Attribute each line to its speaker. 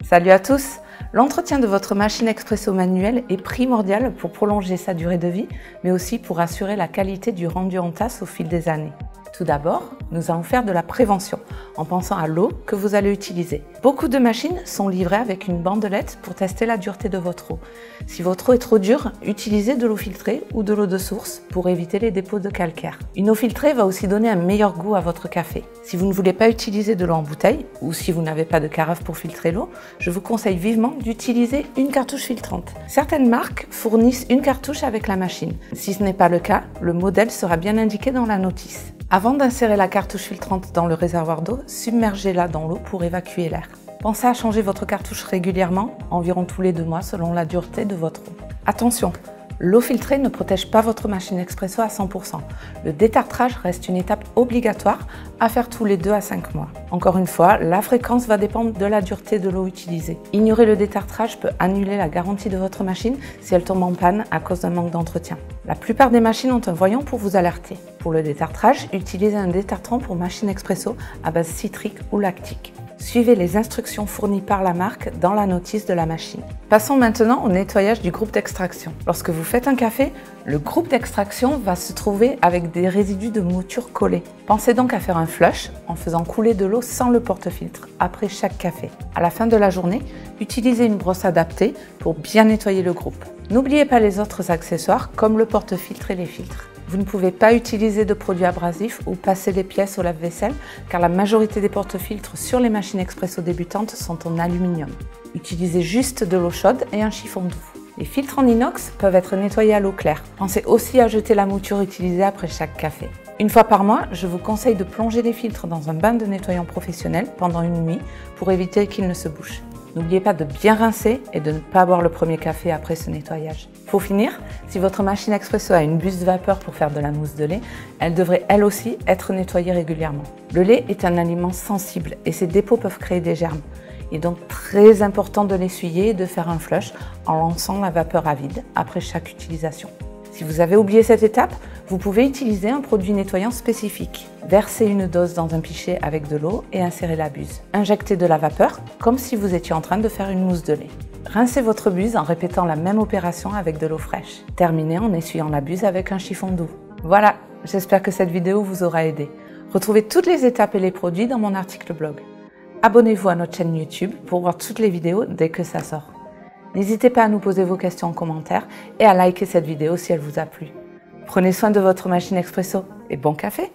Speaker 1: Salut à tous! L'entretien de votre machine expresso manuelle est primordial pour prolonger sa durée de vie, mais aussi pour assurer la qualité du rendu en tasse au fil des années. Tout d'abord, nous allons faire de la prévention en pensant à l'eau que vous allez utiliser. Beaucoup de machines sont livrées avec une bandelette pour tester la dureté de votre eau. Si votre eau est trop dure, utilisez de l'eau filtrée ou de l'eau de source pour éviter les dépôts de calcaire. Une eau filtrée va aussi donner un meilleur goût à votre café. Si vous ne voulez pas utiliser de l'eau en bouteille ou si vous n'avez pas de carafe pour filtrer l'eau, je vous conseille vivement d'utiliser une cartouche filtrante. Certaines marques fournissent une cartouche avec la machine. Si ce n'est pas le cas, le modèle sera bien indiqué dans la notice. Avant d'insérer la cartouche filtrante dans le réservoir d'eau, submergez-la dans l'eau pour évacuer l'air. Pensez à changer votre cartouche régulièrement, environ tous les 2 mois selon la dureté de votre eau. Attention, l'eau filtrée ne protège pas votre machine expresso à 100%. Le détartrage reste une étape obligatoire à faire tous les 2 à 5 mois. Encore une fois, la fréquence va dépendre de la dureté de l'eau utilisée. Ignorer le détartrage peut annuler la garantie de votre machine si elle tombe en panne à cause d'un manque d'entretien. La plupart des machines ont un voyant pour vous alerter. Pour le détartrage, utilisez un détartrant pour machine expresso à base citrique ou lactique. Suivez les instructions fournies par la marque dans la notice de la machine. Passons maintenant au nettoyage du groupe d'extraction. Lorsque vous faites un café, le groupe d'extraction va se trouver avec des résidus de mouture collés. Pensez donc à faire un flush en faisant couler de l'eau sans le porte-filtre après chaque café. À la fin de la journée, utilisez une brosse adaptée pour bien nettoyer le groupe. N'oubliez pas les autres accessoires comme le porte-filtre et les filtres. Vous ne pouvez pas utiliser de produits abrasifs ou passer les pièces au lave-vaisselle car la majorité des porte-filtres sur les machines expresso débutantes sont en aluminium. Utilisez juste de l'eau chaude et un chiffon doux. Les filtres en inox peuvent être nettoyés à l'eau claire. Pensez aussi à jeter la mouture utilisée après chaque café. Une fois par mois, je vous conseille de plonger les filtres dans un bain de nettoyant professionnel pendant une nuit pour éviter qu'ils ne se bouchent. N'oubliez pas de bien rincer et de ne pas boire le premier café après ce nettoyage. Pour finir, si votre machine expresso a une buse vapeur pour faire de la mousse de lait, elle devrait elle aussi être nettoyée régulièrement. Le lait est un aliment sensible et ses dépôts peuvent créer des germes. Il est donc très important de l'essuyer et de faire un flush en lançant la vapeur à vide après chaque utilisation. Si vous avez oublié cette étape, vous pouvez utiliser un produit nettoyant spécifique. Versez une dose dans un pichet avec de l'eau et insérez la buse. Injectez de la vapeur comme si vous étiez en train de faire une mousse de lait. Rincez votre buse en répétant la même opération avec de l'eau fraîche. Terminez en essuyant la buse avec un chiffon doux. Voilà, j'espère que cette vidéo vous aura aidé. Retrouvez toutes les étapes et les produits dans mon article blog. Abonnez-vous à notre chaîne YouTube pour voir toutes les vidéos dès que ça sort. N'hésitez pas à nous poser vos questions en commentaire et à liker cette vidéo si elle vous a plu. Prenez soin de votre machine expresso et bon café!